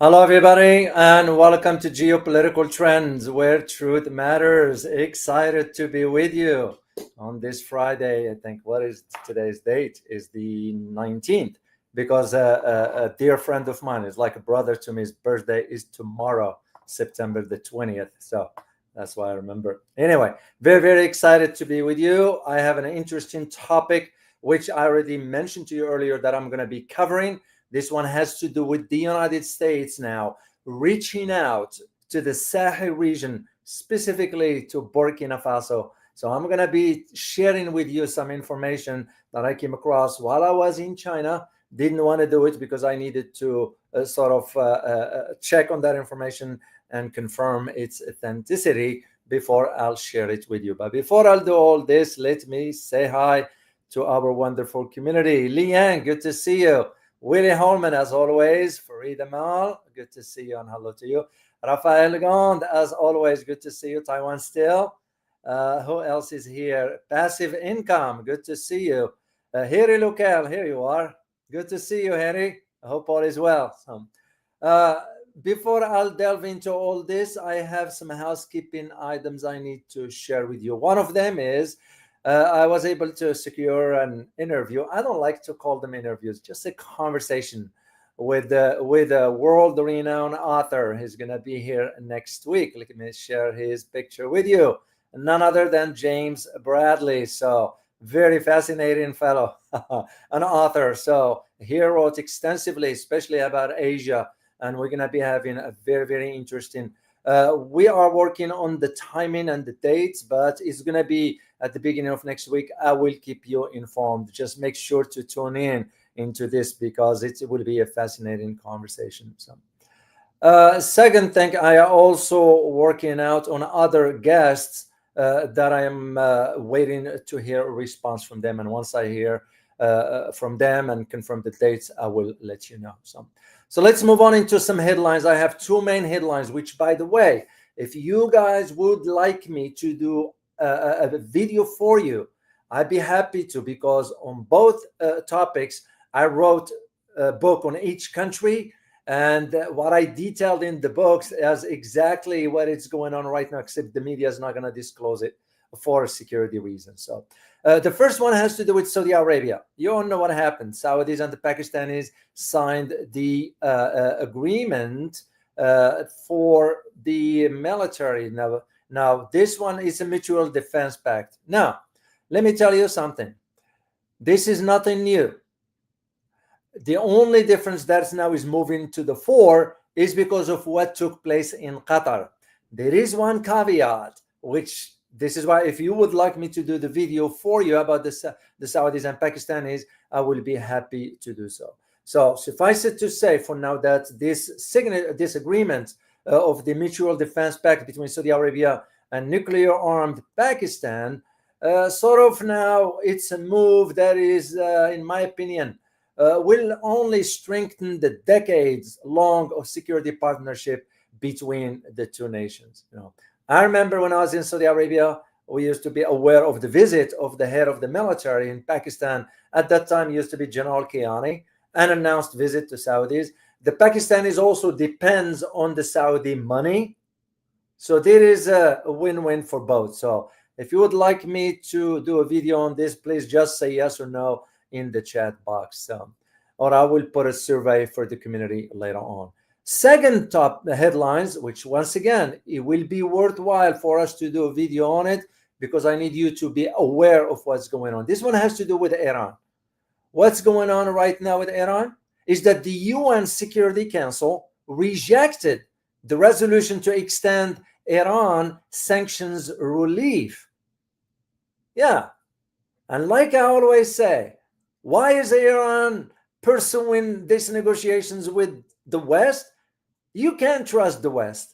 Hello, everybody, and welcome to Geopolitical Trends, where truth matters. Excited to be with you on this Friday. I think what is today's date is the 19th, because a dear friend of mine is like a brother to me. His birthday is tomorrow, September the 20th. So that's why I remember. Anyway, very, very excited to be with you. I have an interesting topic, which I already mentioned to you earlier, that I'm going to be covering. This one has to do with the United States now reaching out to the Sahel region, specifically to Burkina Faso. So I'm going to be sharing with you some information that I came across while I was in China. Didn't want to do it because I needed to check on that information and confirm its authenticity before I'll share it with you. But before I'll do all this, let me say hi to our wonderful community. Liang, good to see you. Willie Holman, as always. Farid Amal, good to see you and hello to you. Rafael Gond, as always, good to see you. Taiwan still. Who else is here? Passive Income, good to see you. Harry Lucal, here you are. Good to see you, Harry. I hope all is well. Before I'll delve into all this, I have some housekeeping items I need to share with you. One of them is I was able to secure an interview. I don't like to call them interviews, just a conversation with a world-renowned author. He's going to be here next week. Let me share his picture with you. None other than James Bradley. So very fascinating fellow, an author. So he wrote extensively, especially about Asia. And we're going to be having a very, very interesting. We are working on the timing and the dates, but it's going to be at the beginning of next week. I will keep you informed. Just make sure to tune in into this because it will be a fascinating conversation. So, second thing, I am also working out on other guests that I am waiting to hear a response from them. And once I hear from them and confirm the dates, I will let you know. So let's move on into some headlines. I have two main headlines, which, by the way, if you guys would like me to do a video for you, I'd be happy to, because on both topics, I wrote a book on each country. And what I detailed in the books is exactly what is going on right now, except the media is not going to disclose it for security reasons. So the first one has to do with Saudi Arabia. You all know what happened. Saudis and the Pakistanis signed the agreement for the military. Now, this one is a mutual defense pact. Now, let me tell you something. This is nothing new. The only difference that now is moving to the fore is because of what took place in Qatar. There is one caveat, which this is why if you would like me to do the video for you about the Saudis and Pakistanis, I will be happy to do so. So suffice it to say for now that this agreement of the mutual defense pact between Saudi Arabia and nuclear-armed Pakistan, sort of now it's a move that is, in my opinion, will only strengthen the decades-long of security partnership between the two nations. I remember when I was in Saudi Arabia, we used to be aware of the visit of the head of the military in Pakistan. At that time, used to be General Kiani, an announced visit to Saudis. The Pakistanis also depends on the Saudi money. So there is a win-win for both. So if you would like me to do a video on this, please just say yes or no in the chat box. Or I will put a survey for the community later on. Second top headlines, which once again, it will be worthwhile for us to do a video on it because I need you to be aware of what's going on. This one has to do with Iran. What's going on right now with Iran is that the UN Security Council rejected the resolution to extend Iran sanctions relief. Yeah. And like I always say, why is Iran pursuing these negotiations with the West? You can't trust the West.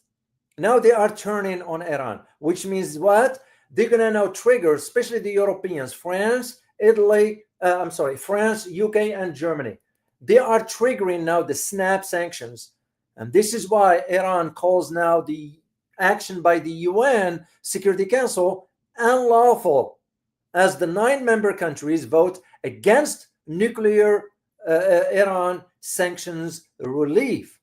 Now they are turning on Iran, which means what? They're going to now trigger, especially the Europeans, France, UK, and Germany. They are triggering now the snap sanctions. And this is why Iran calls now the action by the UN Security Council unlawful, as the 9 member countries vote against nuclear Iran sanctions relief.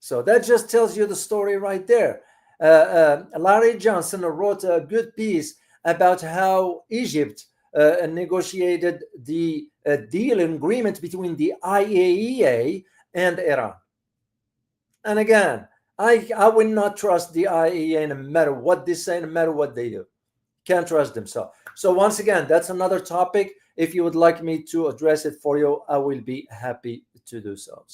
So that just tells you the story right there. Larry Johnson wrote a good piece about how Egypt negotiated the deal agreement between the IAEA and Iran. And again, I will not trust the IAEA no matter what they say, no matter what they do. Can't trust them. So once again, that's another topic. If you would like me to address it for you, I will be happy to do so.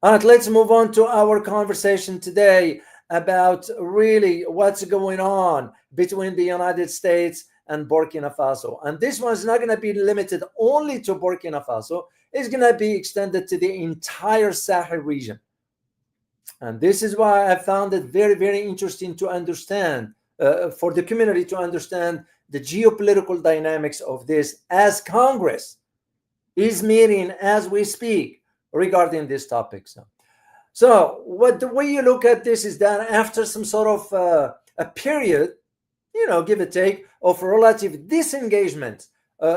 All right, let's move on to our conversation today about really what's going on between the United States and Burkina Faso. And this one's not going to be limited only to Burkina Faso. It's going to be extended to the entire Sahel region. And this is why I found it very, very interesting to understand, for the community to understand the geopolitical dynamics of this, as Congress is meeting as we speak regarding this topic. So what the way you look at this is that after some sort of a period, give or take, of relative disengagement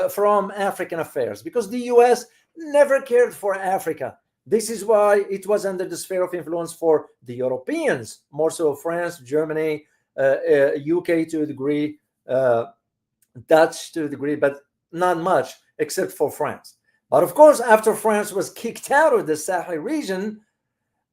from African affairs, because the US never cared for Africa. This is why it was under the sphere of influence for the Europeans, more so France, Germany, UK to a degree, Dutch to a degree, but not much except for France. But of course, after France was kicked out of the Sahel region,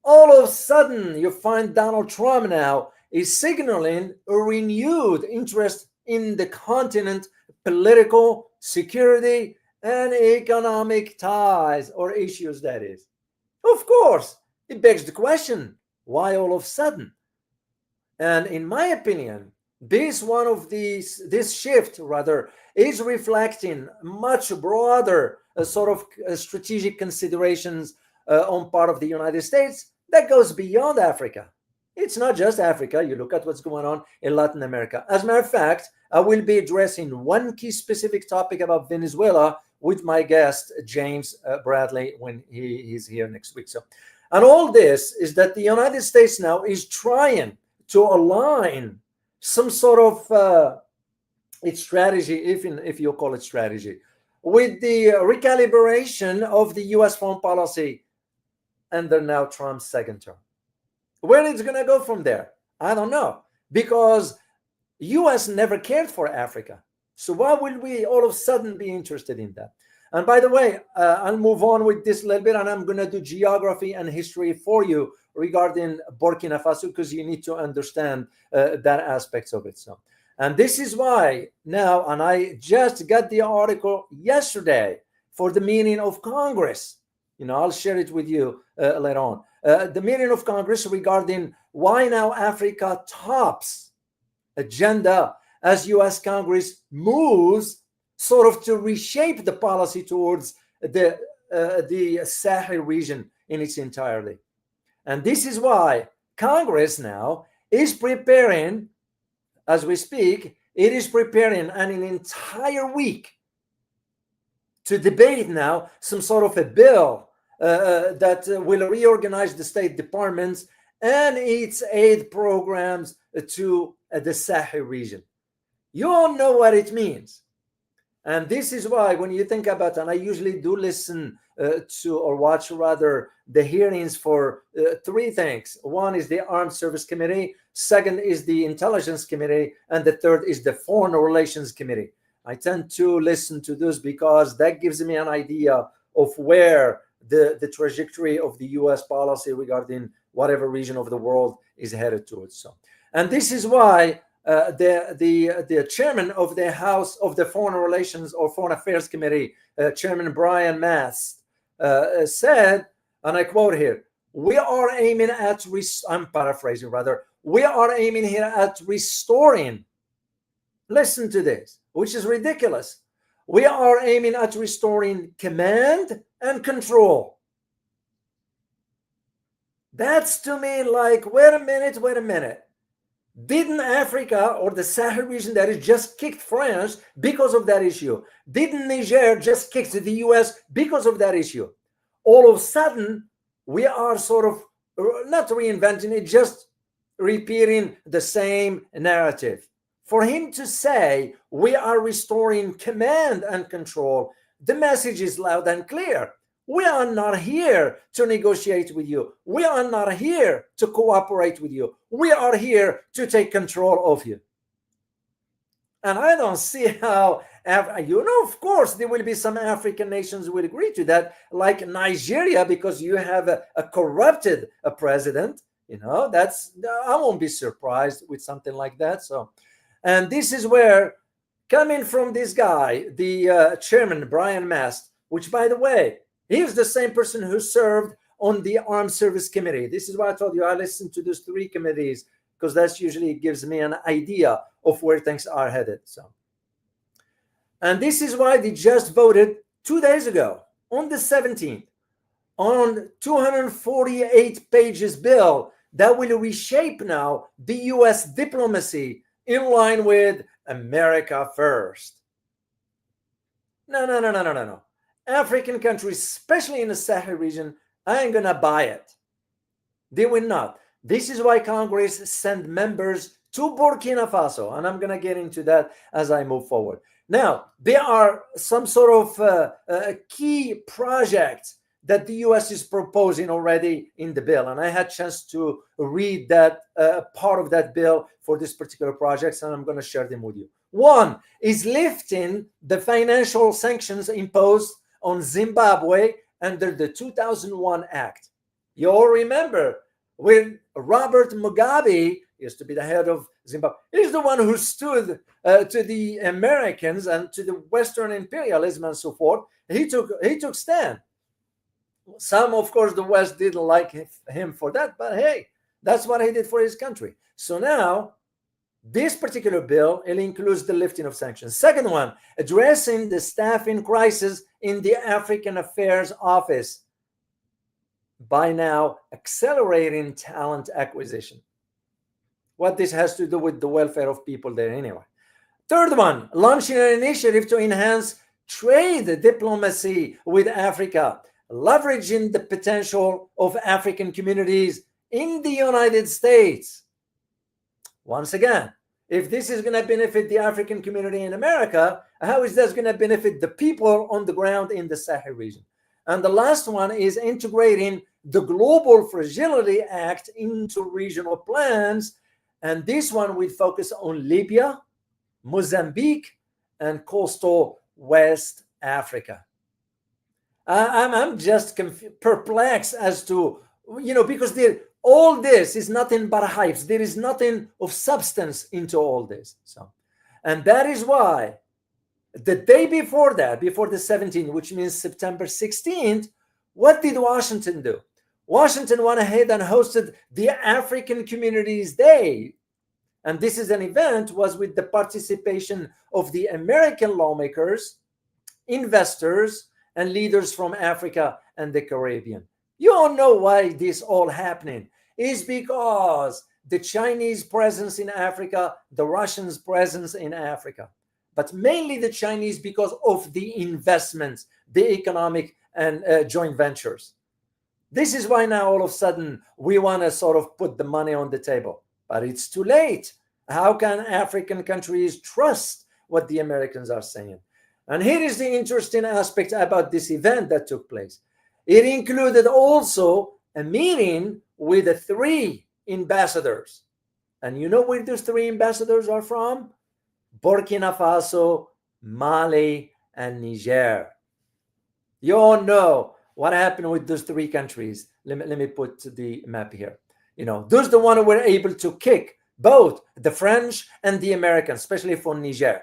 all of a sudden you find Donald Trump now is signaling a renewed interest in the continent, political, security, and economic ties or issues, that is. Of course, it begs the question, why all of a sudden? And in my opinion, this shift rather is reflecting much broader sort of strategic considerations on part of the United States that goes beyond Africa. It's not just Africa. You look at what's going on in Latin America. As a matter of fact, I will be addressing one key specific topic about Venezuela with my guest, James Bradley, when he's here next week. And all this is that the United States now is trying to align some sort of its strategy, if you call it strategy, with the recalibration of the U.S. foreign policy under now Trump's second term. Where it's going to go from there, I don't know, because U.S. never cared for Africa. So why will we all of a sudden be interested in that? And by the way, I'll move on with this a little bit, and I'm going to do geography and history for you regarding Burkina Faso, because you need to understand that aspects of it. And this is why now, and I just got the article yesterday for the meeting of Congress. I'll share it with you later on. The meeting of Congress regarding why now Africa tops agenda as U.S. Congress moves sort of to reshape the policy towards the Sahel region in its entirety. And this is why Congress now is preparing, as we speak, it is preparing an entire week to debate now some sort of a bill that will reorganize the State Departments and its aid programs to the Sahel region. You all know what it means. And this is why when you think about, and I usually do listen to or watch rather the hearings for three things. One is the Armed Service Committee, second is the Intelligence Committee, and the third is the Foreign Relations Committee. I tend to listen to this because that gives me an idea of where the trajectory of the U.S. policy regarding whatever region of the world is headed towards. And this is why the chairman of the House of the Foreign Relations or Foreign Affairs Committee, Chairman Brian Mast, said, and I quote here, we are aiming at, I'm paraphrasing rather, we are aiming here at restoring, listen to this, which is ridiculous. We are aiming at restoring command and control. That's to me like, wait a minute. Didn't Africa or the Sahel region that is just kicked France because of that issue? Didn't Niger just kick the US because of that issue? All of a sudden, we are sort of not reinventing it, just repeating the same narrative. For him to say we are restoring command and control, the message is loud and clear. We are not here to negotiate with you. We are not here to cooperate with you. We are here to take control of you. And I don't see how, of course, there will be some African nations who will agree to that, like Nigeria, because you have a corrupted president. I won't be surprised with something like that. So, and this is where, coming from this guy, the chairman, Brian Mast, which, by the way, he's the same person who served on the Armed Service Committee. This is why I told you I listened to those 3 committees, because that usually gives me an idea of where things are headed. So, and this is why they just voted 2 days ago, on the 17th, on 248 pages bill that will reshape now the U.S. diplomacy in line with America first. No. African countries, especially in the Sahel region, I ain't gonna buy it. They will not. This is why Congress sent members to Burkina Faso, and I'm gonna get into that as I move forward. Now, there are some sort of key projects that the U.S. is proposing already in the bill, and I had a chance to read that part of that bill for this particular project, and I'm going to share them with you. One is lifting the financial sanctions imposed on Zimbabwe under the 2001 Act. You all remember when Robert Mugabe used to be the head of Zimbabwe. He's the one who stood to the Americans and to the Western imperialism and so forth. He took stand. Some, of course, the West didn't like him for that, but hey, that's what he did for his country. So now, this particular bill, it includes the lifting of sanctions. Second one, addressing the staffing crisis in the African Affairs Office by now accelerating talent acquisition. What this has to do with the welfare of people there anyway. Third one, launching an initiative to enhance trade diplomacy with Africa, leveraging the potential of African communities in the United States. Once again, if this is going to benefit the African community in America, how is that going to benefit the people on the ground in the Sahel region? And the last one is integrating the Global Fragility Act into regional plans. And this one will focus on Libya, Mozambique, and coastal West Africa. I'm just perplexed as to, because all this is nothing but hypes. There is nothing of substance into all this. So, and that is why the day before that, before the 17th, which means September 16th, what did Washington do? Washington went ahead and hosted the African Communities Day. And this is an event was with the participation of the American lawmakers, investors, and leaders from Africa and the Caribbean. You all know why this all happening. It's because the Chinese presence in Africa, the Russians' presence in Africa, but mainly the Chinese because of the investments, the economic and joint ventures. This is why now all of a sudden we want to sort of put the money on the table, but it's too late. How can African countries trust what the Americans are saying? And here is the interesting aspect about this event that took place. It included also a meeting with the 3 ambassadors. And you know where those 3 ambassadors are from? Burkina Faso, Mali, and Niger. You all know what happened with those 3 countries. Let me put the map here. Those are the ones who were able to kick both the French and the Americans, especially for Niger.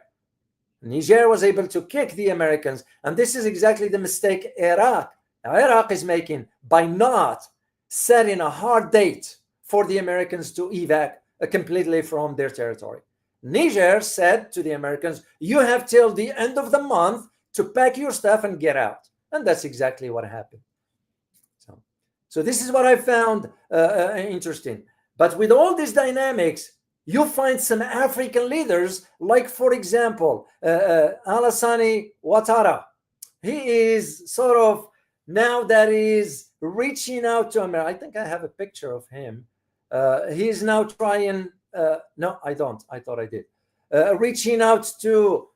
Niger was able to kick the Americans, and this is exactly the mistake Iraq is making by not setting a hard date for the Americans to evac completely from their territory. Niger said to the Americans, you have till the end of the month to pack your stuff and get out. And that's exactly what happened. So this is what I found interesting. But with all these dynamics, you find some African leaders, like, for example, Alassane Ouattara. He is sort of, now that is reaching out to America. I think I have a picture of him. He's now trying, no, I don't. I thought I did. Reaching out to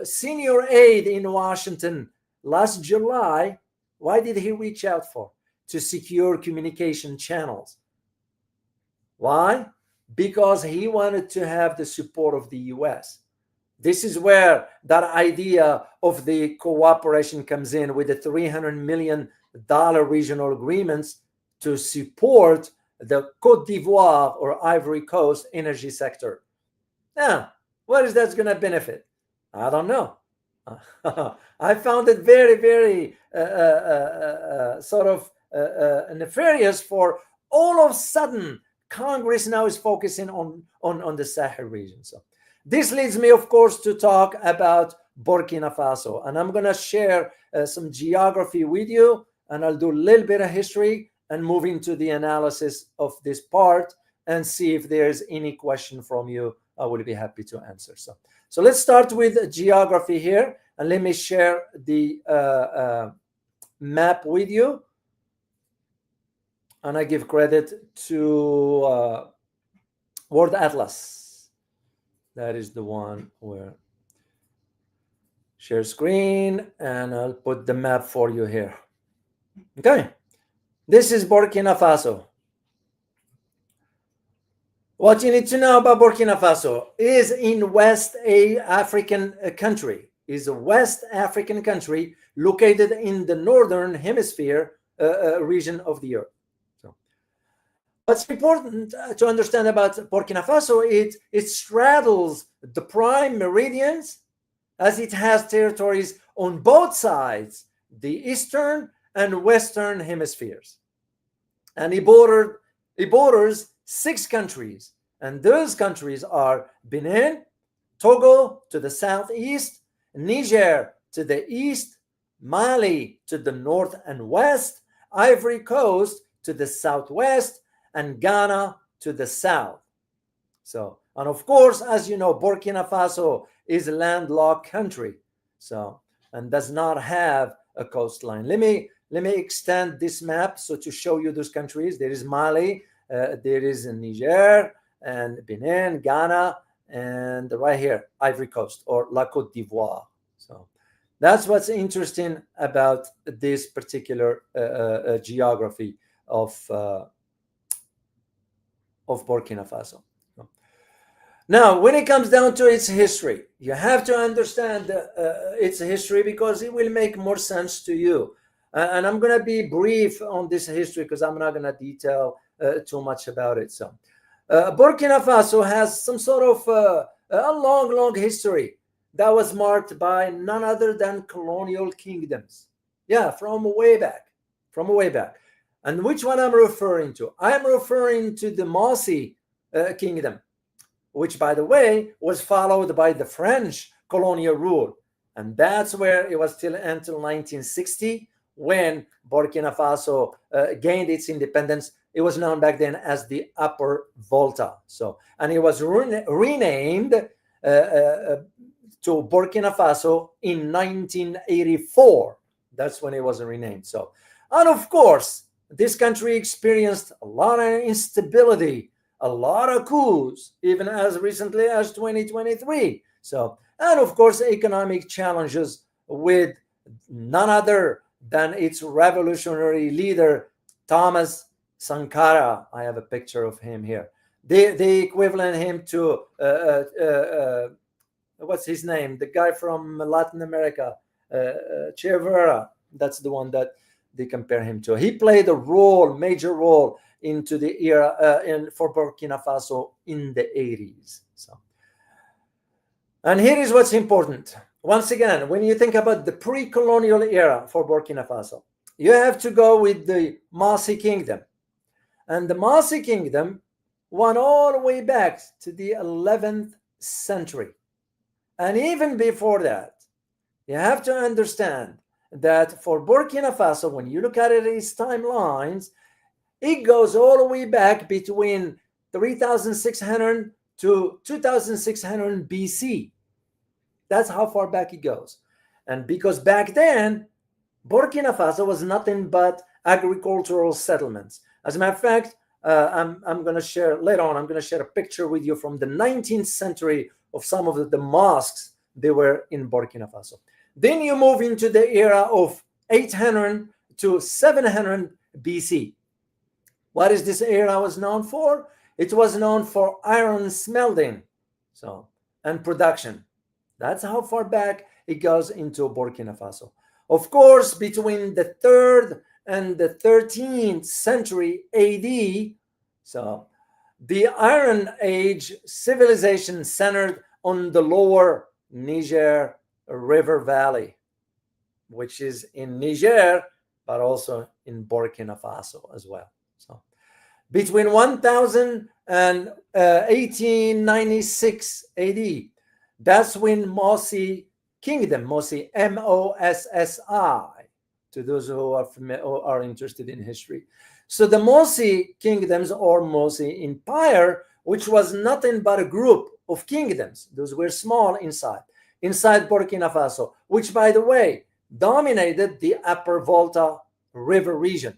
senior aide in Washington last July. Why did he reach out for? To secure communication channels. Why? Because he wanted to have the support of the US. This is where that idea of the cooperation comes in, with the $300 million regional agreements to support the Côte d'Ivoire or Ivory Coast energy sector. Now, what is that going to benefit? I don't know. I found it very, very sort of nefarious for all of a sudden Congress now is focusing on the Sahel region. So this leads me, of course, to talk about Burkina Faso. And I'm going to share some geography with you, and I'll do a little bit of history and move into the analysis of this part and see if there's any question from you. I would be happy to answer. So let's start with geography here, and let me share the map with you. And I give credit to World Atlas. That is the one where share screen, and I'll put the map for you here. Okay, this is Burkina Faso. What you need to know about Burkina Faso is in West African country, is a West African country located in the northern hemisphere region of the earth. So, what's important to understand about Burkina Faso is it straddles the prime meridians, as it has territories on both sides, the eastern and western hemispheres, and it borders 6 countries, and those countries are Benin, Togo to the southeast, Niger to the east, Mali to the north and west, Ivory Coast to the southwest, and Ghana to the south. So, and of course, as you know, Burkina Faso is a landlocked country, so, and does not have a coastline. Let me extend this map so to show you those countries. There is Mali, there is Niger and Benin, Ghana, and right here, Ivory Coast or La Côte d'Ivoire. So that's what's interesting about this particular geography of Burkina Faso. Now, when it comes down to its history, you have to understand its history because it will make more sense to you. And I'm going to be brief on this history because I'm not going to detail too much about it. So, Burkina Faso has some sort of a long history that was marked by none other than colonial kingdoms. Yeah, from way back. And which one I'm referring to? I'm referring to the Mossi kingdom, which, by the way, was followed by the French colonial rule. And that's where it was till until 1960, when Burkina Faso gained its independence. It was known back then as the Upper Volta. So, and it was renamed to Burkina Faso in 1984. That's when it was renamed. So, and of course, this country experienced a lot of instability, a lot of coups, even as recently as 2023. So, and of course, economic challenges with none other than its revolutionary leader, Thomas Sankara. I have a picture of him here. They equivalent him to, what's his name? The guy from Latin America, Che Guevara. That's the one that they compare him to. He played a major role into the era for Burkina Faso in the 80s. So, and here is what's important. Once again, when you think about the pre-colonial era for Burkina Faso, you have to go with the Mossi Kingdom. And the Mossi Kingdom went all the way back to the 11th century. And even before that, you have to understand that for Burkina Faso, when you look at it, its timelines, it goes all the way back between 3,600 to 2,600 BC. That's how far back it goes. And because back then, Burkina Faso was nothing but agricultural settlements. As a matter of fact, I'm going to share later on, I'm going to share a picture with you from the 19th century of some of the mosques they were in Burkina Faso. Then you move into the era of 800 to 700 BC. What is this era was known for? It was known for iron smelting, and production. That's how far back it goes into Burkina Faso. Of course, between the 3rd and the 13th century AD, the Iron Age civilization centered on the lower Niger River Valley, which is in Niger, but also in Burkina Faso as well. Between 1000 and 1896 AD, that's when Mossi Kingdom, Mossi, Mossi, to those who are interested in history. So the Mossi kingdoms or Mossi Empire, which was nothing but a group of kingdoms, those were small inside Burkina Faso, which, by the way, dominated the upper Volta River region.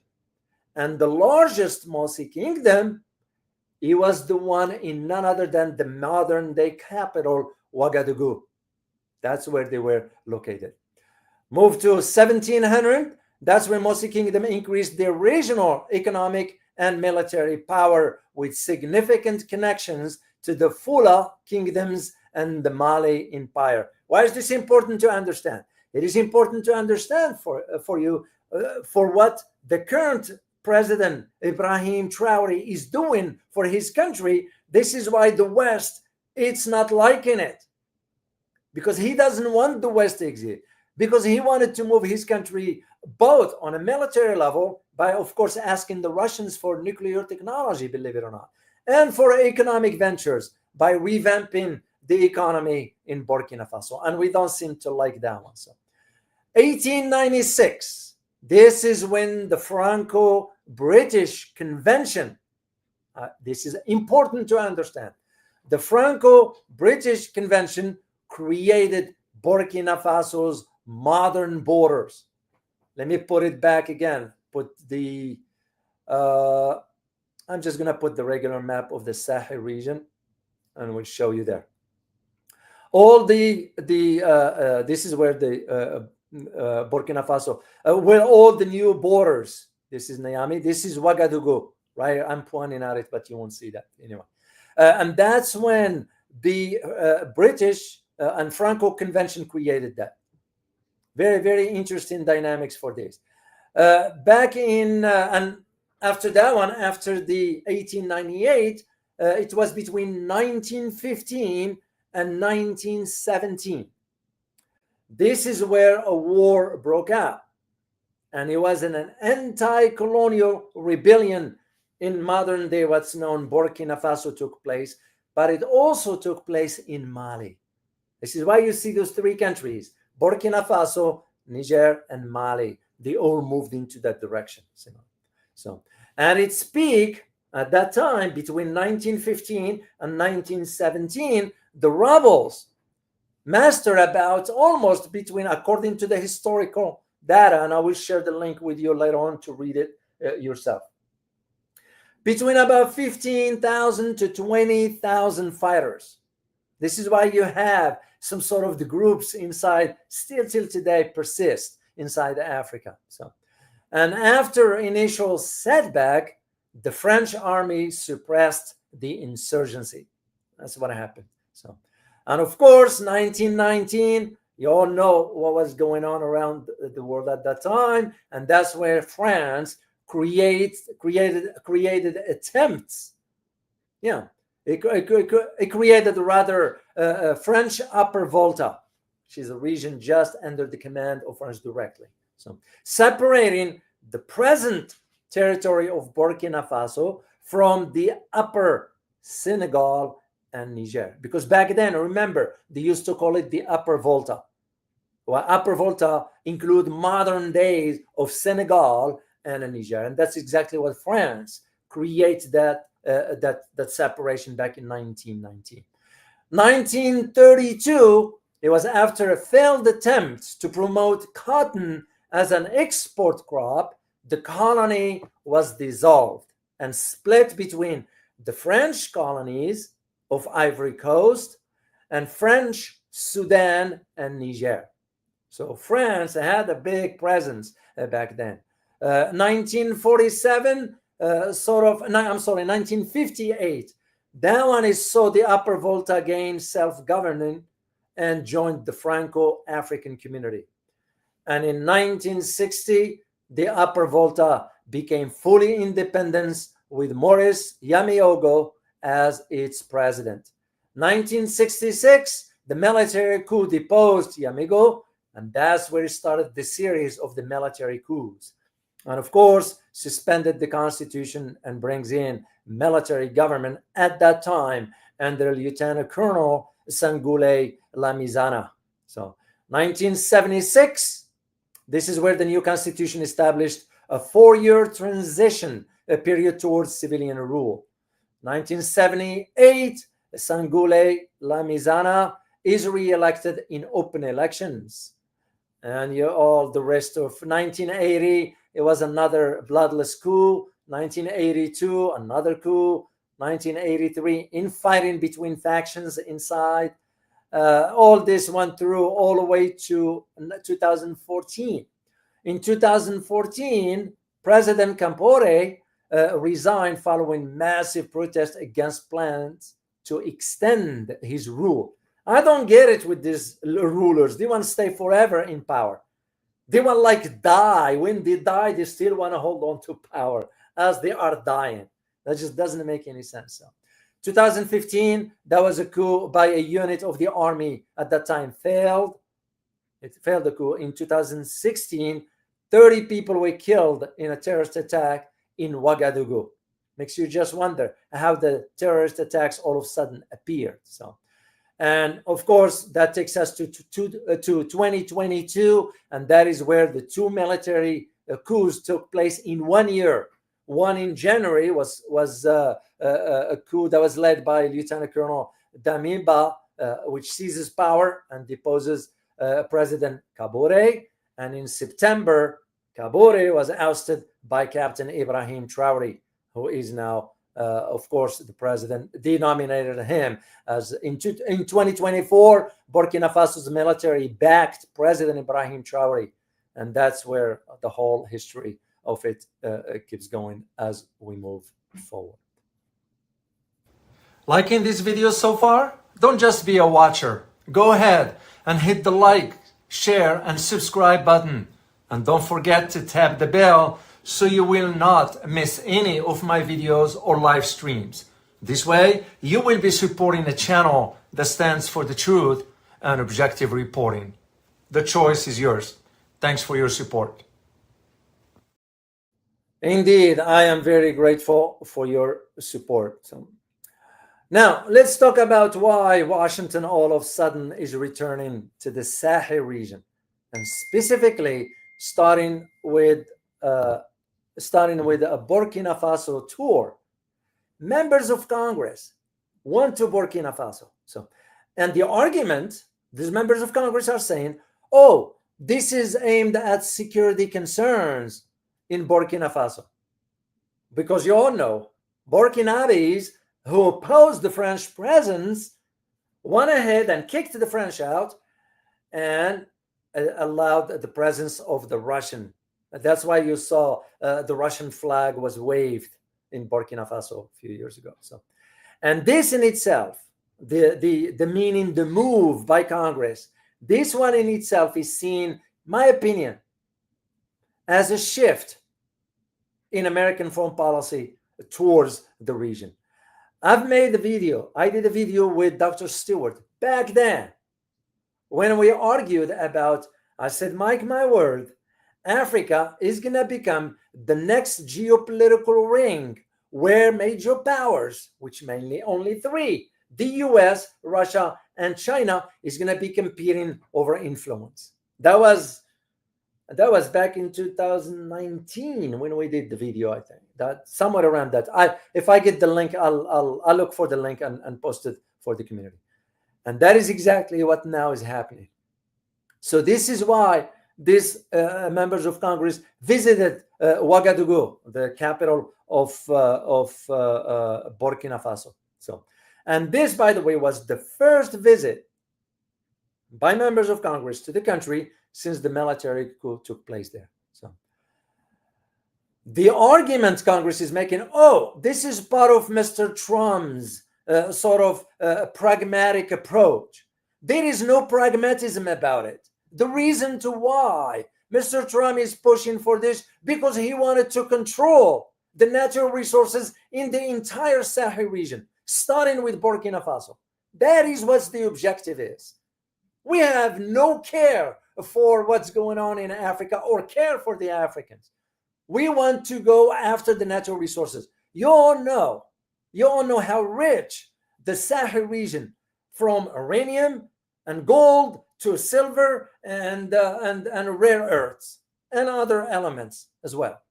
And the largest Mossi kingdom, it was the one in none other than the modern-day capital, Ouagadougou. That's where they were located. Move to 1700, that's when Mossi Kingdom increased their regional economic and military power with significant connections to the Fula kingdoms and the Mali Empire. Why is this important to understand? It is important to understand for you for what the current President Ibrahim Traore is doing for his country. This is why the West, it's not liking it. Because he doesn't want the West to exist. Because he wanted to move his country both on a military level by, of course, asking the Russians for nuclear technology, believe it or not, and for economic ventures by revamping the economy in Burkina Faso. And we don't seem to like that one. 1896, this is when the Franco-British Convention, this is important to understand. The Franco-British Convention created Burkina Faso's modern borders. Let me put it back again. I'm just going to put the regular map of the Sahel region, and we'll show you there. All this is where the Burkina Faso, where all the new borders. This is Niamey. This is Ouagadougou, right? I'm pointing at it, but you won't see that anyway. And that's when the British and Franco Convention created that. Very, very interesting dynamics for this. Back in, and after that one, after the 1898, it was between 1915 and 1917. This is where a war broke out. And it was an anti-colonial rebellion in modern day, what's known Burkina Faso took place, but it also took place in Mali. This is why you see those three countries, Burkina Faso, Niger, and Mali. They all moved into that direction. And its peak at that time, between 1915 and 1917, the rebels mastered about almost between, according to the historical data, and I will share the link with you later on to read it yourself, between about 15,000 to 20,000 fighters. This is why you have some sort of the groups inside, still till today persist inside Africa. And after initial setback, the French army suppressed the insurgency. That's what happened. And of course, 1919, you all know what was going on around the world at that time, and that's where France created attempts. It created rather French Upper Volta, which is a region just under the command of France directly. Separating the present territory of Burkina Faso from the Upper Senegal and Niger. Because back then, remember, they used to call it the Upper Volta. Well, Upper Volta include modern days of Senegal and Niger. And that's exactly what France created that separation back in 1919. 1932, it was after a failed attempt to promote cotton as an export crop, the colony was dissolved and split between the French colonies of Ivory Coast and French Sudan and Niger. So France had a big presence back then. 1947, 1958. That one is so the Upper Volta gained self-governing and joined the Franco-African community. And in 1960, the Upper Volta became fully independent with Maurice Yamiogo as its president. 1966, the military coup deposed Yamigo, and that's where it started the series of the military coups. And of course, suspended the constitution and brings in military government at that time under Lieutenant Colonel Sangoulé Lamizana. So 1976, this is where the new constitution established a 4-year transition period towards civilian rule. 1978, Sangoulé Lamizana is re-elected in open elections. And all the rest of 1980, it was another bloodless coup. 1982, another coup. 1983, infighting between factions inside. All this went through all the way to 2014. In 2014, President Compaoré resigned following massive protests against plans to extend his rule. I don't get it with these rulers. They want to stay forever in power. They want like die. When they die, they still want to hold on to power as they are dying. That just doesn't make any sense. So, 2015, that was a coup by a unit of the army at that time failed. It failed the coup. In 2016, 30 people were killed in a terrorist attack in Ouagadougou. Makes you just wonder how the terrorist attacks all of a sudden appeared. So, and of course, that takes us to 2022, and that is where the two military coups took place in 1 year. One in January was a coup that was led by Lieutenant Colonel Damiba, which seizes power and deposes President Kaboré. And in September, Kaboré was ousted by Captain Ibrahim Traoré, who is now, of course, the president. Denominated him as in 2024, Burkina Faso's military backed President Ibrahim Traoré. And that's where the whole history of it keeps going as we move forward. Liking this video so far? Don't just be a watcher. Go ahead and hit the like, share, and subscribe button. And don't forget to tap the bell so you will not miss any of my videos or live streams. This way, you will be supporting a channel that stands for the truth and objective reporting. The choice is yours. Thanks for your support. Indeed, I am very grateful for your support. So, now, let's talk about why Washington all of a sudden is returning to the Sahel region, and specifically starting with a Burkina Faso tour. Members of Congress went to Burkina Faso. So, and the argument, these members of Congress are saying, oh, this is aimed at security concerns in Burkina Faso. Because you all know, Burkinabes who opposed the French presence went ahead and kicked the French out and allowed the presence of the Russian. That's why you saw the Russian flag was waved in Burkina Faso a few years ago. So, and this in itself, the meaning, the move by Congress, this one in itself is seen, my opinion, as a shift in American foreign policy towards the region. I've made a video. I did a video with Dr. Stewart back then when we argued about, I said, Mike, my word, Africa is going to become the next geopolitical ring where major powers, which mainly only three, the US, Russia, and China, is going to be competing over influence. That was back in 2019 when we did the video. I think that somewhere around that. If I get the link, I'll look for the link and post it for the community. And that is exactly what now is happening. So this is why these members of Congress visited Ouagadougou, the capital of Burkina Faso. So, and this, by the way, was the first visit by members of Congress to the country since the military coup took place there. So, The argument Congress is making, oh, this is part of Mr. Trump's sort of pragmatic approach. There is no pragmatism about it. The reason to why Mr. Trump is pushing for this, because he wanted to control the natural resources in the entire Sahel region, starting with Burkina Faso. That is what the objective is. We have no care for what's going on in Africa or care for the Africans. We want to go after the natural resources. You all know how rich the Sahel region, from uranium and gold to silver and rare earths and other elements as well.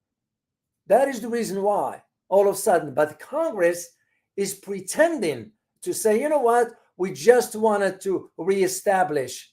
That is the reason why all of a sudden, but Congress is pretending to say, you know what, we just wanted to reestablish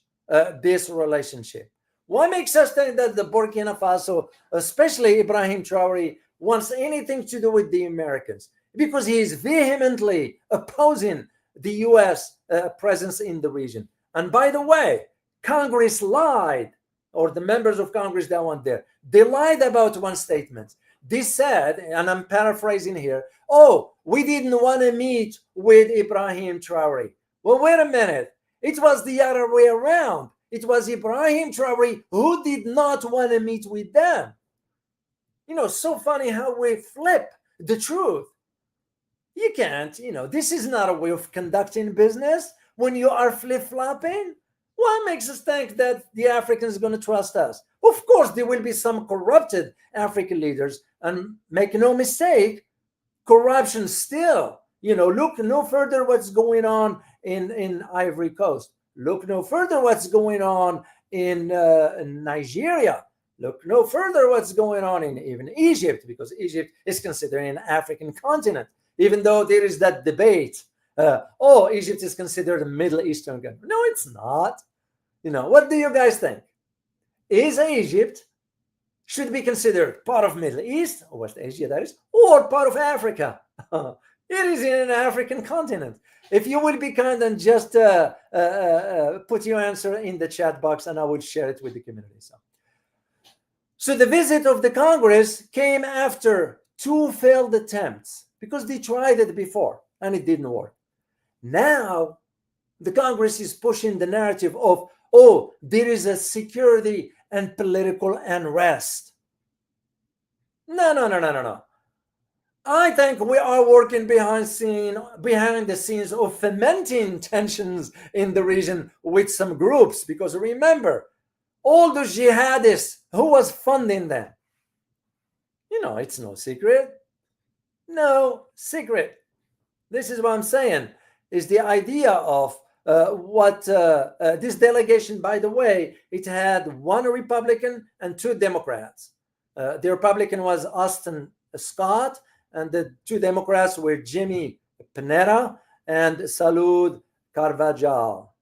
this relationship. What makes us think that the Burkina Faso, especially Ibrahim Traore, wants anything to do with the Americans? Because he is vehemently opposing the U.S. Presence in the region. And by the way, Congress lied, or the members of Congress that weren't there, they lied about one statement. They said, and I'm paraphrasing here, oh, we didn't want to meet with Ibrahim Traore. Well, wait a minute. It was the other way around. It was Ibrahim Traore who did not want to meet with them. You know, so funny how we flip the truth. You can't, this is not a way of conducting business when you are flip-flopping. What makes us think that the Africans are going to trust us? Of course, there will be some corrupted African leaders, and make no mistake, corruption still. Look no further what's going on in Ivory Coast. Look no further what's going on in Nigeria. Look no further what's going on in even Egypt, because Egypt is considered an African continent, even though there is that debate. Egypt is considered a Middle Eastern country. No, it's not. What do you guys think? Is Egypt should be considered part of Middle East, or West Asia, that is, or part of Africa? It is in an African continent. If you will be kind and just put your answer in the chat box, and I will share it with the community. So the visit of the Congress came after 2 failed attempts, because they tried it before and it didn't work. Now the Congress is pushing the narrative of, there is a security and political unrest. No. I think we are working behind the scenes of fomenting tensions in the region with some groups, because remember, all the jihadists, who was funding them? It's no secret. No secret. This is what I'm saying, is the idea of what this delegation, by the way, it had 1 Republican and 2 Democrats. The Republican was Austin Scott, and the 2 Democrats were Jimmy Panetta and Salud Carvajal.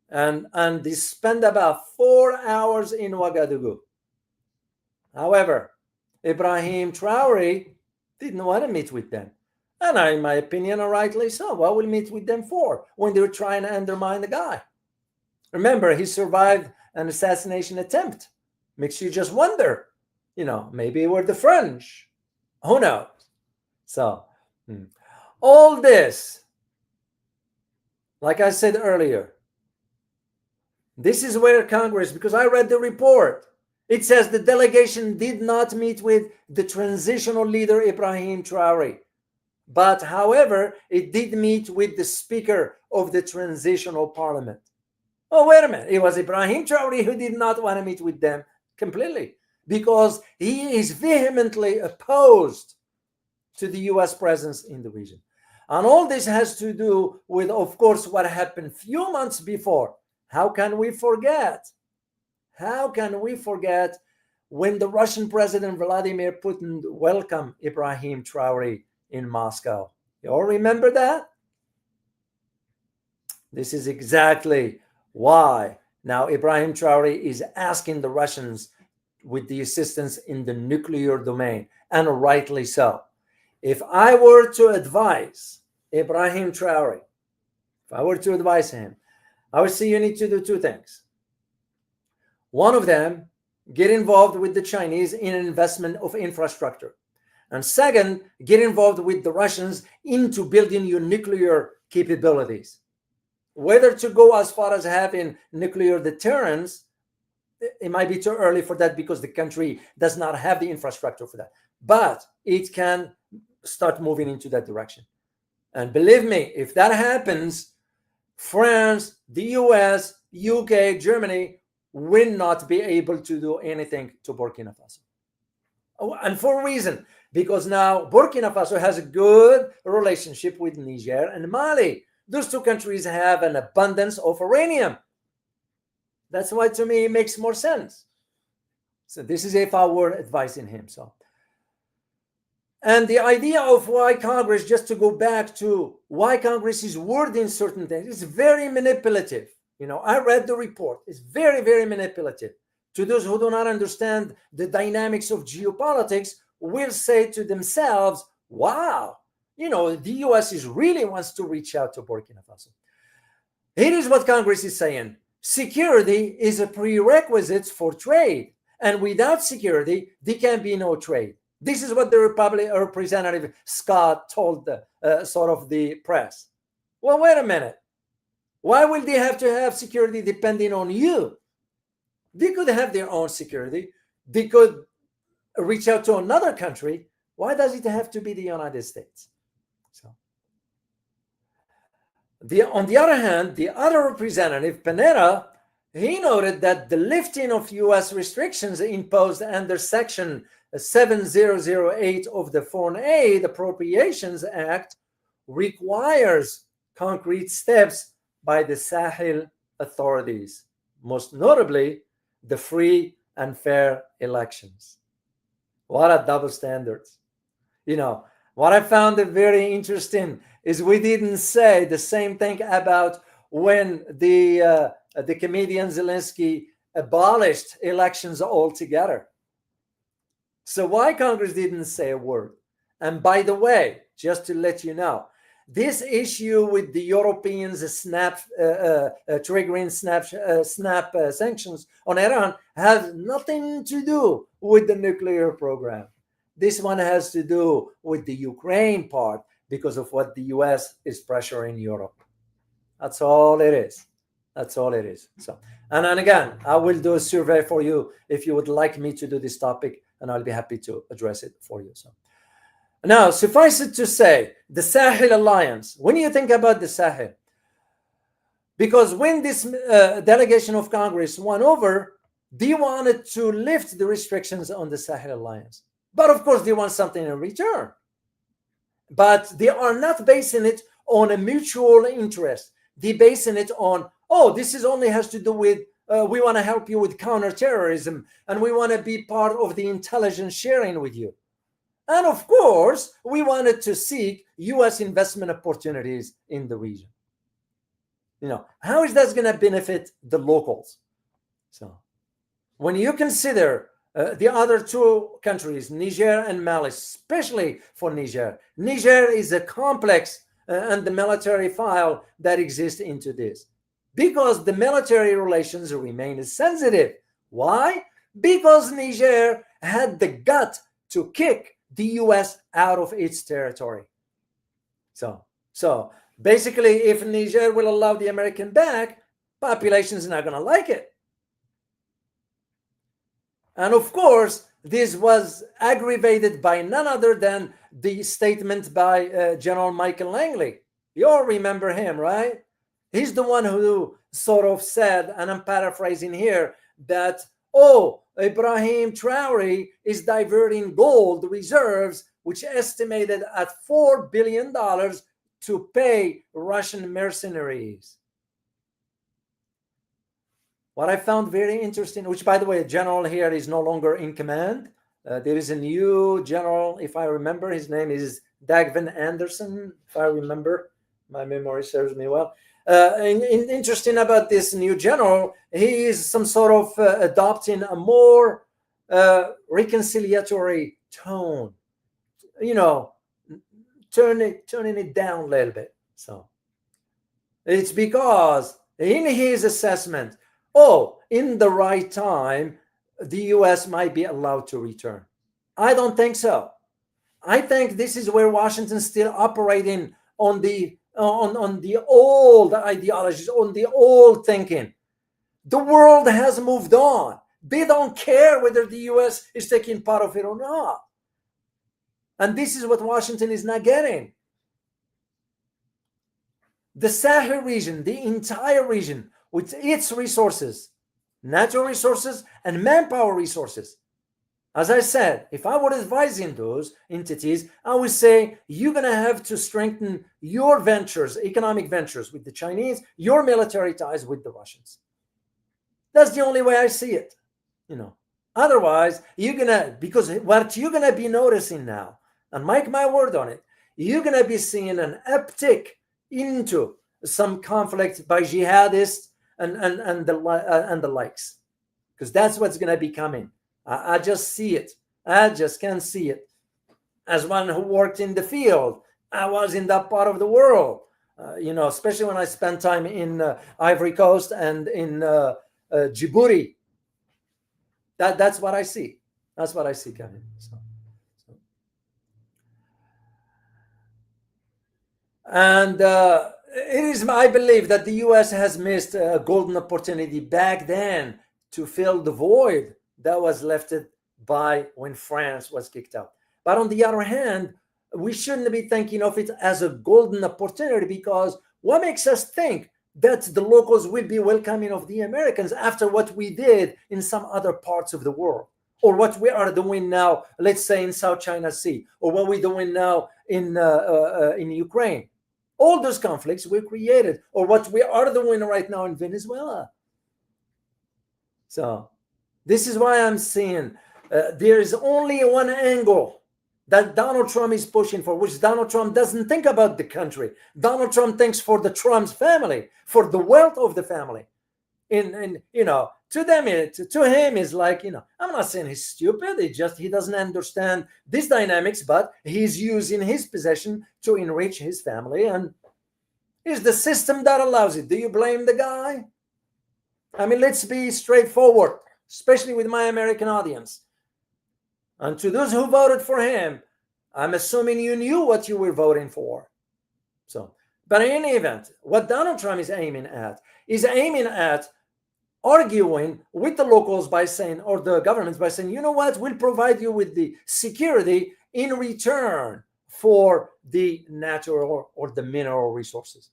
And they spent about 4 hours in Ouagadougou. However, Ibrahim Traore didn't want to meet with them. And in my opinion, rightly so. What will meet with them for when they were trying to undermine the guy? Remember, he survived an assassination attempt. Makes you just wonder, maybe it were the French. Who knows? So, all this, like I said earlier, this is where Congress, because I read the report, it says the delegation did not meet with the transitional leader, Ibrahim Traore. But, however, it did meet with the Speaker of the Transitional Parliament. Oh, wait a minute. It was Ibrahim Traore who did not want to meet with them completely, because he is vehemently opposed to the U.S. presence in the region. And all this has to do with, of course, what happened few months before. How can we forget? How can we forget when the Russian President Vladimir Putin welcomed Ibrahim Traore in Moscow? You all remember that? This is exactly why now Ibrahim Traore is asking the Russians with the assistance in the nuclear domain, and rightly so. If I were to advise Ibrahim Traore, if I were to advise him, I would say you need to do 2 things. One of them get involved with the Chinese in an investment of infrastructure. And second, get involved with the Russians into building your nuclear capabilities. Whether to go as far as having nuclear deterrence, it might be too early for that because the country does not have the infrastructure for that. But it can start moving into that direction. And believe me, if that happens, France, the US, UK, Germany will not be able to do anything to Burkina Faso. And for a reason, because now Burkina Faso has a good relationship with Niger and Mali. Those two countries have an abundance of uranium. That's why, to me, it makes more sense. So this is if I were advising him. And the idea of why Congress, just to go back to why Congress is wording certain things, is very manipulative. I read the report. It's very, very manipulative. To those who do not understand the dynamics of geopolitics, will say to themselves, wow, the US really wants to reach out to Burkina Faso. Here is what Congress is saying. Security is a prerequisite for trade. And without security, there can be no trade. This is what the Representative Scott told the press. Well, wait a minute. Why will they have to have security depending on you? They could have their own security. They could reach out to another country. Why does it have to be the United States? On the other hand, the other representative, Panetta, he noted that the lifting of U.S. restrictions imposed under Section 7008 of the Foreign Aid Appropriations Act requires concrete steps by the Sahel authorities, most notably the free and fair elections. What a double standards. What I found very interesting is we didn't say the same thing about when the comedian Zelensky abolished elections altogether. So why Congress didn't say a word? And by the way, just to let you know, this issue with the Europeans triggering snap sanctions on Iran has nothing to do with the nuclear program. This one has to do with the Ukraine part because of what the US is pressuring Europe. That's all it is. That's all it is. And again, I will do a survey for you if you would like me to do this topic, and I'll be happy to address it for you. Now, suffice it to say, the Sahel Alliance, when you think about the Sahel, because when this delegation of Congress won over, they wanted to lift the restrictions on the Sahel Alliance. But of course, they want something in return. But they are not basing it on a mutual interest. They're basing it on, this only has to do with, we want to help you with counterterrorism, and we want to be part of the intelligence sharing with you. And of course, we wanted to seek U.S. investment opportunities in the region. How is that going to benefit the locals? So when you consider the other two countries, Niger and Mali, especially for Niger. Niger is a complex and the military file that exists into this. Because the military relations remain sensitive. Why? Because Niger had the gut to kick the U.S. out of its territory. So basically, if Niger will allow the American back, population is not going to like it. And of course, this was aggravated by none other than the statement by General Michael Langley. You all remember him, right? He's the one who sort of said, and I'm paraphrasing here, that, Ibrahim Traore is diverting gold reserves, which estimated at $4 billion to pay Russian mercenaries. What I found very interesting, which, by the way, general here is no longer in command. There is a new general, if I remember. His name is Dagvin Anderson, if I remember. My memory serves me well. Interesting about this new general, he is some sort of adopting a more reconciliatory tone. Turning it down a little bit. So it's because in his assessment, in the right time, the US might be allowed to return. I don't think so. I think this is where Washington's still operating on the old ideologies, on the old thinking. The world has moved on. They don't care whether the US is taking part of it or not. And this is what Washington is not getting. The Sahel region, the entire region, with its resources, natural resources and manpower resources. As I said, if I were advising those entities, I would say you're going to have to strengthen your ventures, economic ventures with the Chinese, your military ties with the Russians. That's the only way I see it. Otherwise, because what you're going to be noticing now, and mark my word on it, you're going to be seeing an uptick into some conflict by jihadists and the likes, because that's what's going to be coming. I just see it. I just can't see it. As one who worked in the field, I was in that part of the world, especially when I spent time in Ivory Coast and in Djibouti. That's what I see. That's what I see, Kevin. And it is my belief that the U.S. has missed a golden opportunity back then to fill the void that was left by when France was kicked out. But on the other hand, we shouldn't be thinking of it as a golden opportunity, because what makes us think that the locals will be welcoming of the Americans after what we did in some other parts of the world, or what we are doing now, let's say in South China Sea, or what we're doing now in Ukraine? All those conflicts were created, or what we are doing right now in Venezuela. So this is why I'm saying there is only one angle that Donald Trump is pushing for, which Donald Trump doesn't think about the country. Donald Trump thinks for the Trump's family, for the wealth of the family. To them, to him is like, I'm not saying he's stupid. He doesn't understand these dynamics, but he's using his possession to enrich his family, and it's the system that allows it. Do you blame the guy? I mean, let's be straightforward, especially with my American audience. And to those who voted for him, I'm assuming you knew what you were voting for. But in any event, what Donald Trump is aiming at arguing with the locals by saying, or the governments by saying, you know what, we'll provide you with the security in return for the natural or the mineral resources.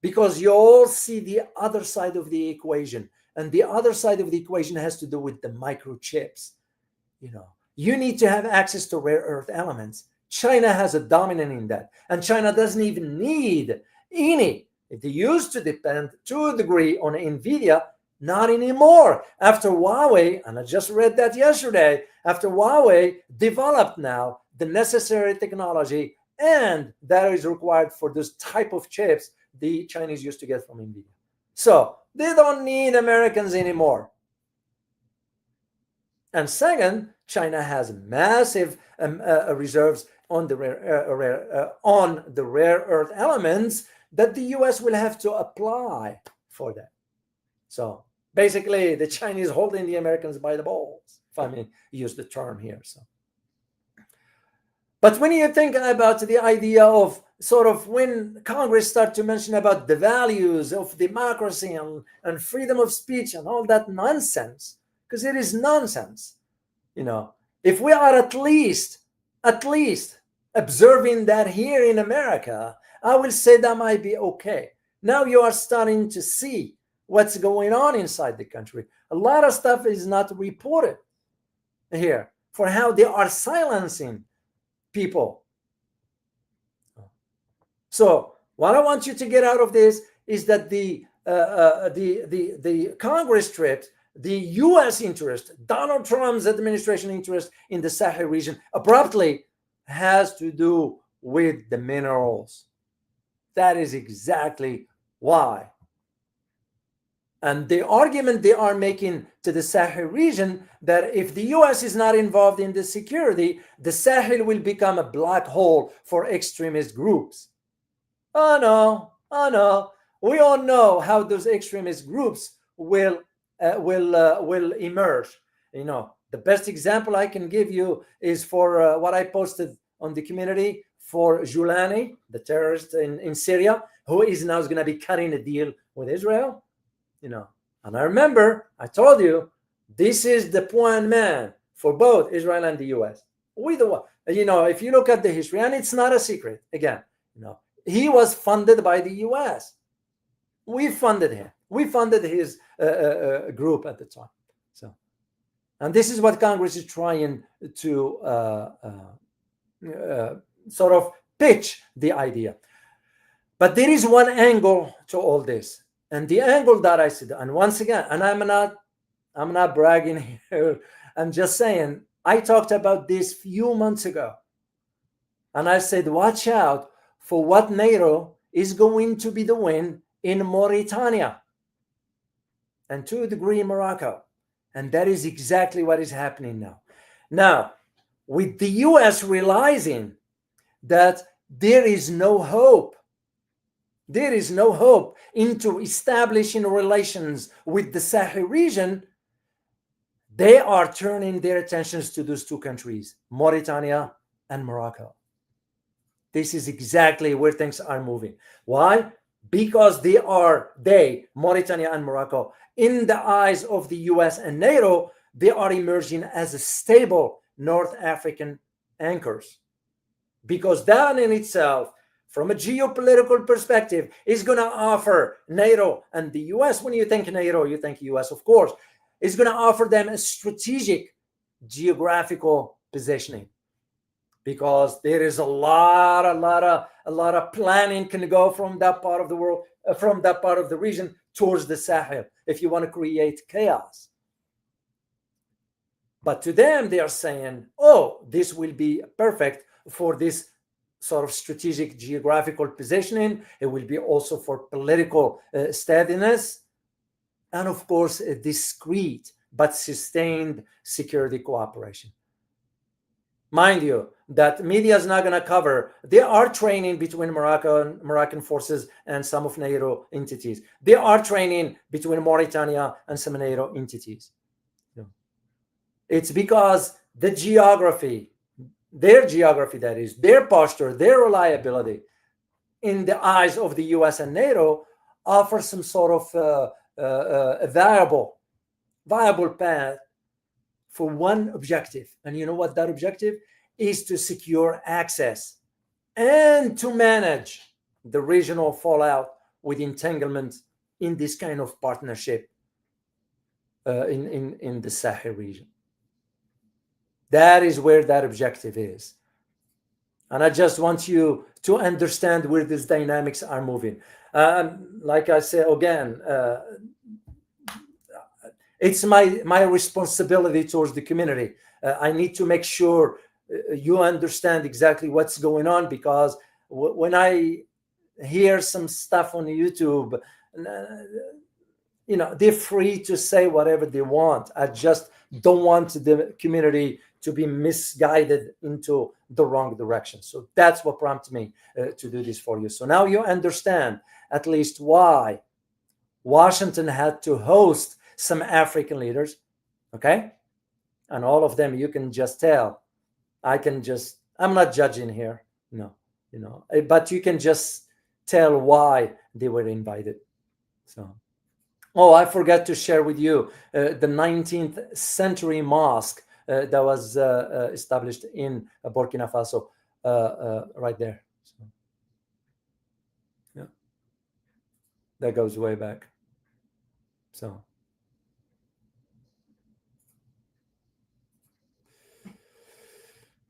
Because you all see the other side of the equation. And the other side of the equation has to do with the microchips. You need to have access to rare earth elements. China has a dominant in that. And China doesn't even need any. They used to depend to a degree on NVIDIA, not anymore. After Huawei, and I just read that yesterday, after Huawei developed now the necessary technology and that is required for this type of chips the Chinese used to get from NVIDIA. So they don't need Americans anymore. And second, China has massive reserves on the rare earth elements that the U.S. will have to apply for that. So basically, the Chinese holding the Americans by the balls, if I may use the term here. But when you think about the idea of sort of when Congress start to mention about the values of democracy and freedom of speech and all that nonsense, because it is nonsense, if we are at least observing that here in America, I will say that might be okay. Now you are starting to see what's going on inside the country. A lot of stuff is not reported here for how they are silencing people. So what I want you to get out of this is that the Congress tripped the U.S. interest, Donald Trump's administration interest in the Sahel region abruptly has to do with the minerals. That is exactly why. And the argument they are making to the Sahel region that if the U.S. is not involved in the security, the Sahel will become a black hole for extremist groups. Oh no. We all know how those extremist groups will emerge. The best example I can give you is for what I posted on the community for Julani, the terrorist in Syria, who is now going to be cutting a deal with Israel. And I remember I told you this is the point man for both Israel and the U.S. If you look at the history, and it's not a secret, again, he was funded by the U.S. We funded him. We funded his group at the time. And this is what Congress is trying to sort of pitch the idea. But there is one angle to all this, and the angle that I see, and once again, and I'm not bragging here. I'm just saying I talked about this few months ago, and I said, watch out for what NATO is going to be doing in Mauritania and to a degree Morocco. And that is exactly what is happening now. Now, with the US realizing that there is no hope into establishing relations with the Sahel region, they are turning their attentions to those two countries, Mauritania and Morocco. This is exactly where things are moving. Why? Because Mauritania and Morocco, in the eyes of the US and NATO, they are emerging as a stable North African anchors. Because that in itself, from a geopolitical perspective, is going to offer NATO and the US, when you think NATO, you think US, of course, is going to offer them a strategic geographical positioning. Because there is a lot of planning can go from that part of the world, from that part of the region towards the Sahel, if you want to create chaos. But to them, they are saying, this will be perfect for this sort of strategic geographical positioning. It will be also for political steadiness. And of course, a discreet but sustained security cooperation. Mind you, that media is not going to cover. There are training between Moroccan forces and some of NATO entities. There are training between Mauritania and some NATO entities. It's because the geography, their geography, that is, their posture, their reliability in the eyes of the US and NATO offers some sort of a viable path for one objective. And you know what that objective is? To secure access and to manage the regional fallout with entanglement in this kind of partnership in the Sahel region. That is where that objective is. And I just want you to understand where these dynamics are moving. Like I said, again, it's my responsibility towards the community. I need to make sure you understand exactly what's going on, because when I hear some stuff on YouTube, they're free to say whatever they want. I just don't want the community to be misguided into the wrong direction. So that's what prompted me to do this for you. So now you understand at least why Washington had to host some African leaders, okay? And all of them, you can just tell. I'm not judging here, but you can just tell why they were invited. So, I forgot to share with you the 19th century mosque that was established in Burkina Faso, right there. So, yeah, that goes way back. So.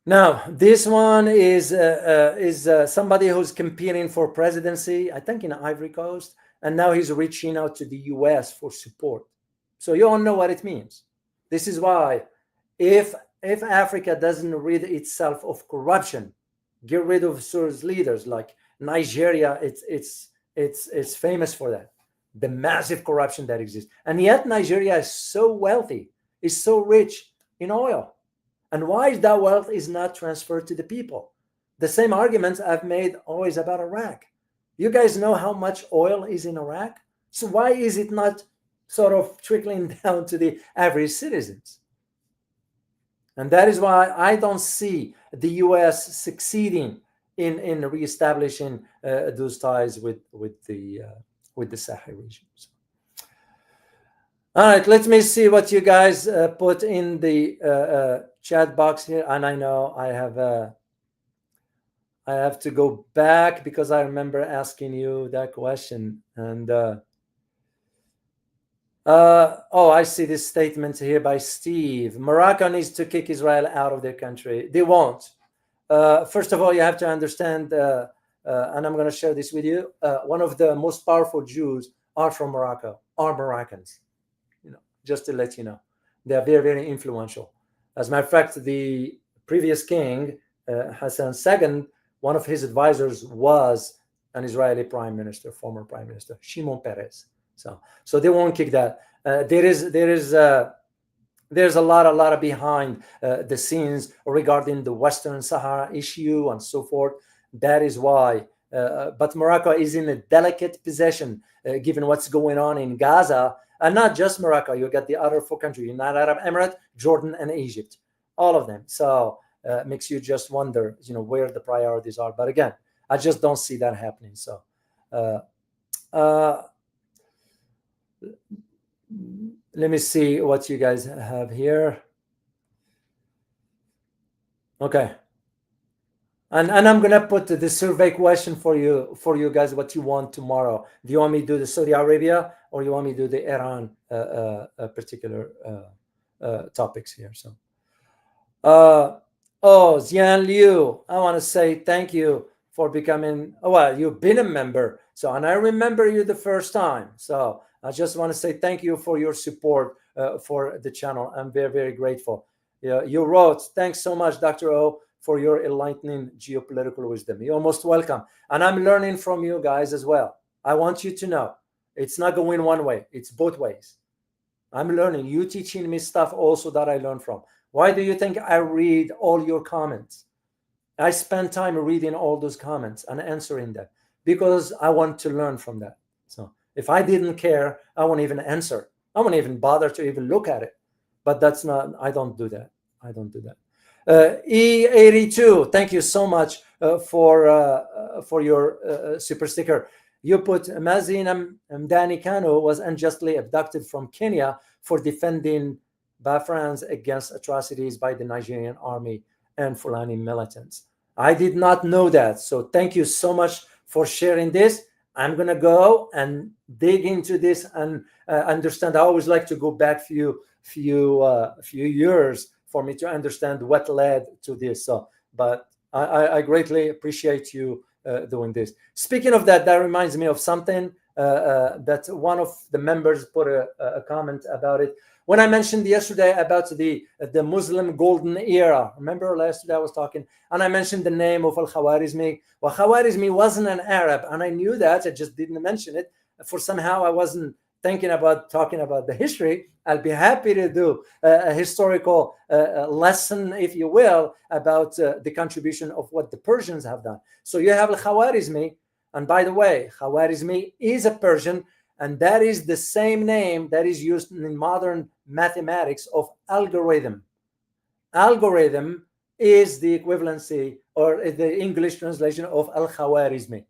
Now, this one is somebody who's competing for presidency, I think in Ivory Coast, and now he's reaching out to the US for support. So you all know what it means. This is why if Africa doesn't rid itself of corruption, get rid of its leaders, like Nigeria, it's famous for that, the massive corruption that exists. And yet Nigeria is so wealthy, is so rich in oil. And why is that wealth is not transferred to the people? The same arguments I've made always about Iraq. You guys know how much oil is in Iraq? So why is it not sort of trickling down to the average citizens? And that is why I don't see the U.S. succeeding in reestablishing those ties with the Sahel region. So, all right, let me see what you guys put in the chat box here. And I know I have to go back because I remember asking you that question. And I see this statement here by Steve. Morocco needs to kick Israel out of their country. They won't. First of all, you have to understand, and I'm going to share this with you. One of the most powerful Jews are from Morocco, are Moroccans. Just to let you know, they are very, very influential. As a matter of fact, the previous king, Hassan II, one of his advisors was an Israeli prime minister, former prime minister, Shimon Peres. So they won't kick that. There's a lot of behind the scenes regarding the Western Sahara issue and so forth. That is why. But Morocco is in a delicate position given what's going on in Gaza. And not just Morocco, you got the other 4 countries, United Arab Emirates, Jordan, and Egypt, all of them. So makes you just wonder, where the priorities are. But again, I just don't see that happening. So let me see what you guys have here. Okay. And I'm going to put the survey question for you guys, what you want tomorrow. Do you want me to do the Saudi Arabia or you want me to do the Iran particular topics here? So, Xian Liu, I want to say thank you for becoming, you've been a member. So, and I remember you the first time. So I just want to say thank you for your support for the channel. I'm very, very grateful. You wrote, thanks so much, Dr. O, for your enlightening geopolitical wisdom. You're most welcome. And I'm learning from you guys as well. I want you to know it's not going one way. It's both ways. I'm learning. You teaching me stuff also that I learn from. Why do you think I read all your comments? I spend time reading all those comments and answering them because I want to learn from that. So if I didn't care, I won't even answer. I won't even bother to even look at it. But that's not, I don't do that. I don't do that. E82, thank you so much for your super sticker. You put Mazin Mdani Kano was unjustly abducted from Kenya for defending Biafrans against atrocities by the Nigerian army and Fulani militants. I did not know that. So thank you so much for sharing this. I'm going to go and dig into this and understand. I always like to go back few years for me to understand what led to this. So, but I greatly appreciate you doing this. Speaking of that, that reminds me of something that one of the members put a comment about it. When I mentioned yesterday about the Muslim golden era, remember last year I was talking, and I mentioned the name of Al-Khwarizmi. Well, Khwarizmi wasn't an Arab, and I knew that. I just didn't mention it. For somehow I wasn't thinking about talking about the history. I'll be happy to do a historical lesson, if you will, about the contribution of what the Persians have done. So you have Al-Khwarizmi, and by the way, Khwarizmi is a Persian, and that is the same name that is used in modern mathematics of algorithm. Algorithm is the equivalency or the English translation of Al-Khwarizmi.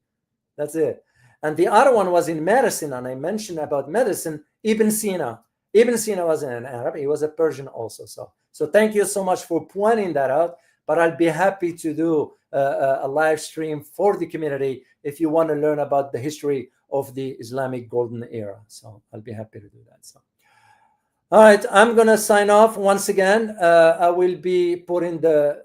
That's it. And the other one was in medicine, and I mentioned about medicine, Ibn Sina. Ibn Sina wasn't an Arab, he was a Persian also. So thank you so much for pointing that out, but I'll be happy to do a live stream for the community if you want to learn about the history of the Islamic golden era. So I'll be happy to do that. So, all right, I'm going to sign off once again. I will be putting the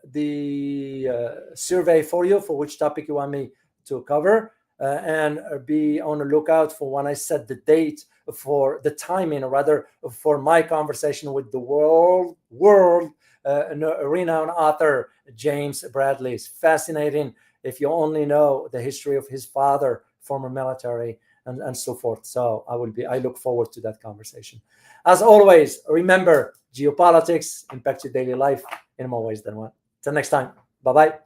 survey for you for which topic you want me to cover. And be on the lookout for when I set the date for the timing, or rather for my conversation with the world renowned author James Bradley. It's fascinating if you only know the history of his father, former military, and so forth. So I look forward to that conversation. As always, remember, geopolitics impact your daily life in more ways than one. Till next time. Bye-bye.